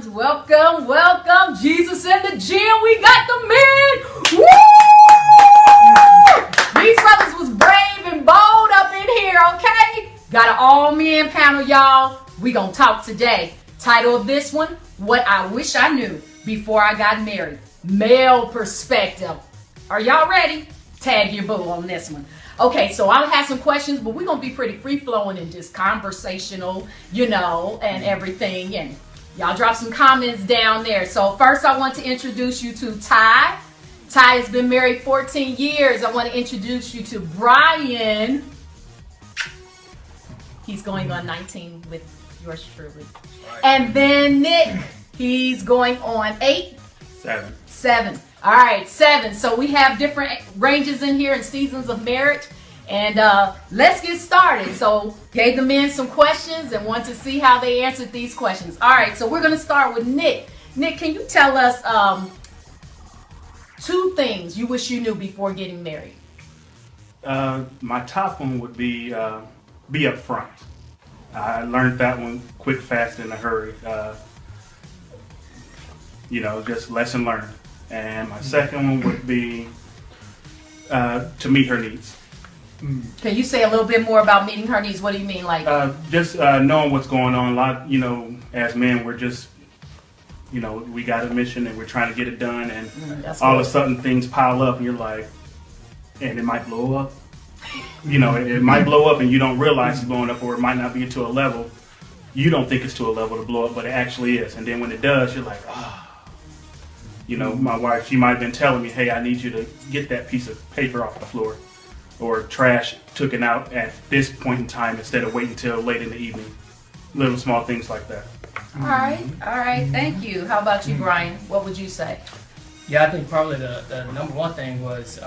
times. Welcome, welcome, Jesus in the gym. We got the men. Woo! These brothers was brave and bold up in here, okay? Got an all-men panel, y'all. We gonna talk today. Title of this one, What I Wish I Knew Before I Got Married. Male perspective. Are y'all ready? Tag your boo on this one. Okay, so I'll have some questions, but we're going to be pretty free-flowing and just conversational, and everything. And y'all drop some comments down there. So first, I want to introduce you to Ty. Ty has been married 14 years. I want to introduce you to Brian. He's going on 19 with yours truly. And then Nick, he's going on 8. 7. All right, 7. So we have different ranges in here and seasons of marriage. And let's get started. So gave the men some questions and want to see how they answered these questions. All right, so we're going to start with Nick. Nick, can you tell us 2 things you wish you knew before getting married? My top one would be upfront. I learned that one quick, fast, in a hurry. Just lesson learned. And my second one would be to meet her needs. Can you say a little bit more about meeting her needs? What do you mean? Just knowing what's going on. A lot, as men, we're just, we got a mission and we're trying to get it done. And all of a sudden things pile up and you're like, and it might blow up. It might blow up and you don't realize it's blowing up, or it might not be to a level. You don't think it's to a level to blow up, but it actually is. And then when it does, you're like, my wife, she might have been telling me, hey, I need you to get that piece of paper off the floor or trash taken out at this point in time instead of waiting until late in the evening. Little small things like that. All right. Thank you. How about you, Brian? What would you say? Yeah, I think probably the number one thing was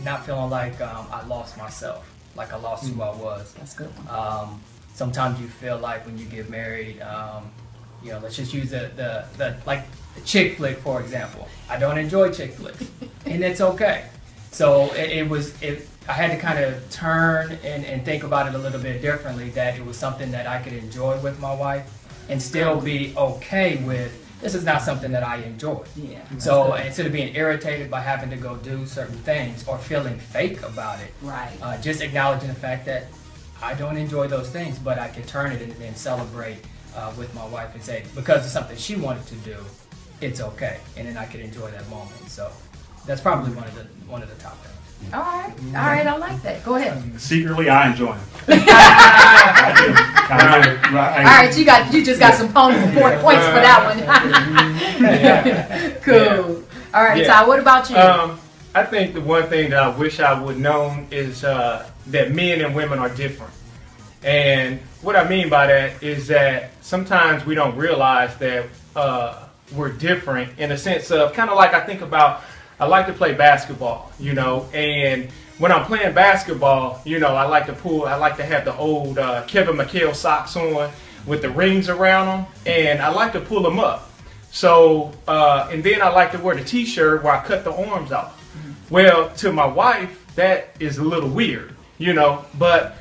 not feeling like I lost myself, like I lost who I was. That's good. Sometimes you feel like when you get married, let's just use the chick flick, for example. I don't enjoy chick flicks, and it's okay. So I had to kind of turn and think about it a little bit differently, that it was something that I could enjoy with my wife and still be okay with, this is not something that I enjoy. Yeah. So instead of being irritated by having to go do certain things or feeling fake about it, right. Just acknowledging the fact that I don't enjoy those things, but I can turn it and then celebrate with my wife and say, because it's something she wanted to do, it's okay, and then I could enjoy that moment. So that's probably one of the top things. All right, I like that. Go ahead. Secretly, I enjoy them. All right, you just got some points for that one. Yeah. Cool. Yeah. All right, Yeah. Ty, what about you? I think the one thing that I wish I would known is that men and women are different. And what I mean by that is that sometimes we don't realize that we're different, in a sense of kind of like I like to play basketball, and when I'm playing basketball, I like to have the old Kevin McHale socks on with the rings around them, and I like to pull them up. So, and then I like to wear the t-shirt where I cut the arms off. Mm-hmm. Well, to my wife, that is a little weird, but,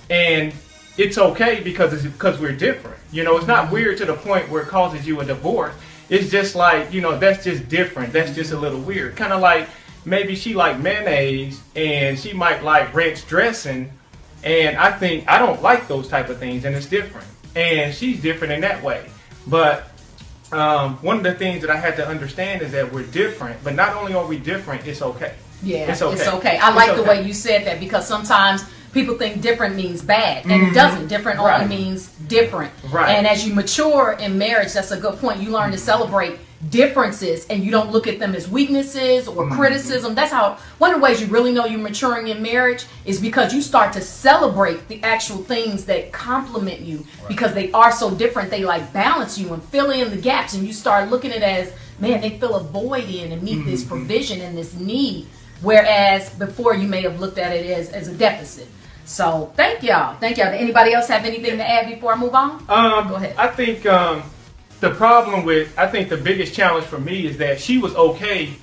and it's okay because we're different. It's not weird to the point where it causes you a divorce. It's just like, that's just different. That's just a little weird. Kind of like maybe she like mayonnaise and she might like ranch dressing. And I think I don't like those type of things, and it's different. And she's different in that way. But one of the things that I had to understand is that we're different. But not only are we different, it's okay. Yeah, it's okay. I like the way you said that, because sometimes people think different means bad, and it doesn't. Different only means different. Right. And as you mature in marriage, that's a good point. You learn to celebrate differences, and you don't look at them as weaknesses or criticism. That's how one of the ways you really know you're maturing in marriage is because you start to celebrate the actual things that complement you, because they are so different. They like balance you and fill in the gaps, and you start looking at it as, man, they fill a void in and meet this provision and this need. Whereas before you may have looked at it as a deficit. So thank y'all. Did anybody else have anything to add before I move on? Go ahead. I think the biggest challenge for me is that she was okay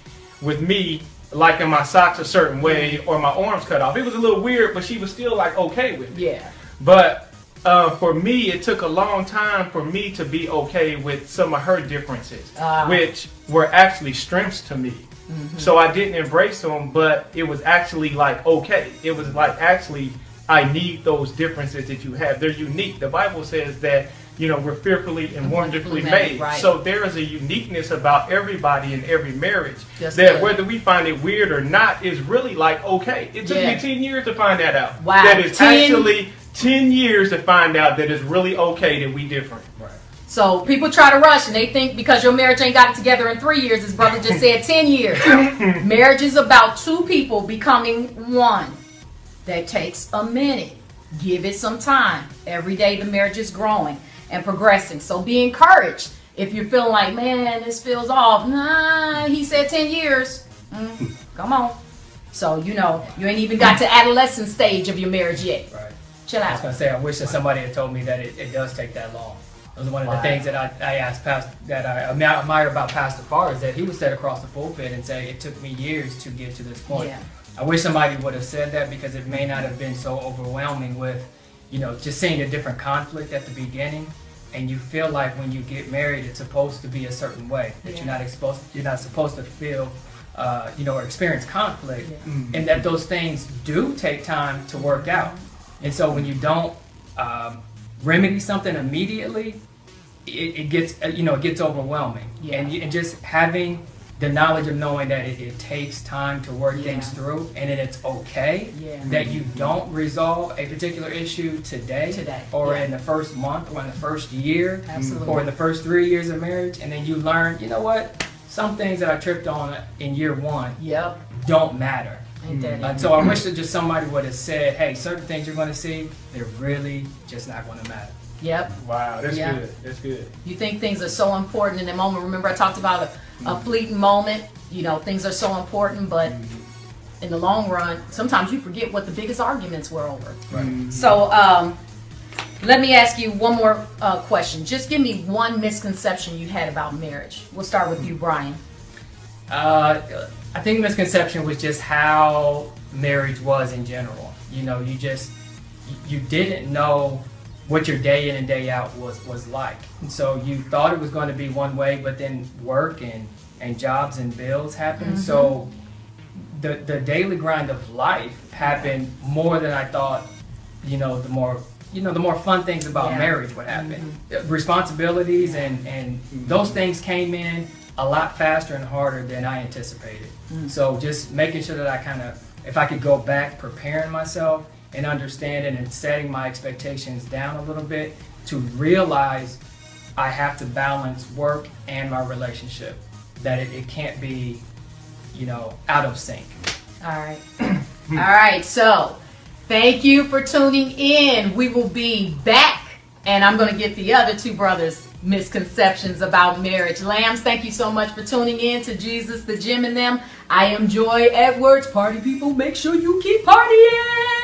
with me liking my socks a certain way or my arms cut off. It was a little weird, but she was still like okay with it. Yeah. But for me, it took a long time for me to be okay with some of her differences, which were actually strengths to me. So I didn't embrace them, but it was actually like, okay. It was like, actually, I need those differences that you have. They're unique. The Bible says that, we're fearfully and wonderfully made. Right. So there is a uniqueness about everybody in every marriage That's that good. whether we find it weird or not is really like, okay. It took me 10 years to find that out. Wow. That is 10 actually 10 years to find out that it's really okay that we different. Right. So people try to rush and they think because your marriage ain't got it together in 3 years, his brother just said 10 years. Marriage is about two people becoming one. That takes a minute. Give it some time. Every day the marriage is growing and progressing. So be encouraged. If you're feeling like, man, this feels off. Nah, he said 10 years. Come on. So, you ain't even got to adolescent stage of your marriage yet. Right. Chill I was out. gonna say, I wish that somebody had told me that it does take that long. That was one of the things that I asked that I admire about Pastor Farr, is that he would sit across the pulpit and say, it took me years to get to this point. Yeah. I wish somebody would have said that, because it may not have been so overwhelming with, just seeing a different conflict at the beginning, and you feel like when you get married, it's supposed to be a certain way, that you're not supposed to feel, or experience conflict, and that those things do take time to work out. And so when you don't remedy something immediately, it gets overwhelming. Yeah. And just having the knowledge of knowing that it takes time to work things through, and then it's okay that you don't resolve a particular issue today. Or in the first month, or in the first year, or in the first 3 years of marriage, and then you learn, some things that I tripped on in year one don't matter. And so I wish that just somebody would have said, hey, certain things you're going to see, they're really just not going to matter. Yep. Wow, that's good. That's good. You think things are so important in the moment. Remember I talked about a fleeting moment. Things are so important, but in the long run, sometimes you forget what the biggest arguments were over. Right. So let me ask you one more question. Just give me one misconception you had about marriage. We'll start with you, Brian. I think misconception was just how marriage was in general. You didn't know what your day in and day out was like. And so you thought it was going to be one way, but then work and jobs and bills happened. So the daily grind of life happened more than I thought. The more fun things about marriage would happen. Responsibilities and those things came in a lot faster and harder than I anticipated. So just making sure that if I could go back, preparing myself and understanding and setting my expectations down a little bit to realize I have to balance work and my relationship, that it can't be, out of sync. All right. All right. So thank you for tuning in. We will be back, and I'm going to get the other two brothers' misconceptions about marriage. Lambs, thank you so much for tuning in to Jesus, the Gym and Them. I am Joy Edwards. Party people, make sure you keep partying.